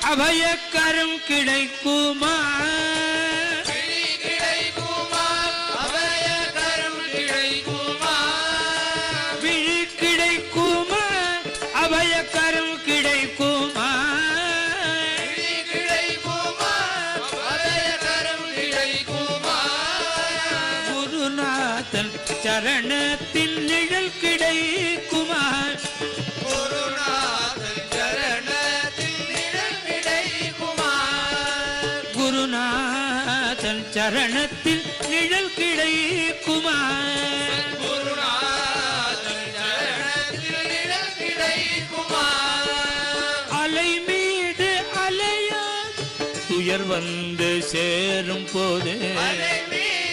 அபயக்கரம் கிடைக்குமா அபயக்கரம் கிடைக்குமா விழி கிடைக்குமா அபயக்கரம் கிடைக்குமா கிடைக்குமா அபயக்கரம் கிடைக்குமா குருநாதன் சரணத்தின் நிழல் கிடைக்குமா குருநாதன் சரணத்தின் நிழல் கிடைக்குமா குருநாதன் சரணத்தில் நிழல் கிடைக்குமா குருநாதன் சரணத்தில் நிழல் கிடைக்குமா அலை மீது அலையா துயர் வந்து சேரும் போது அலை மீது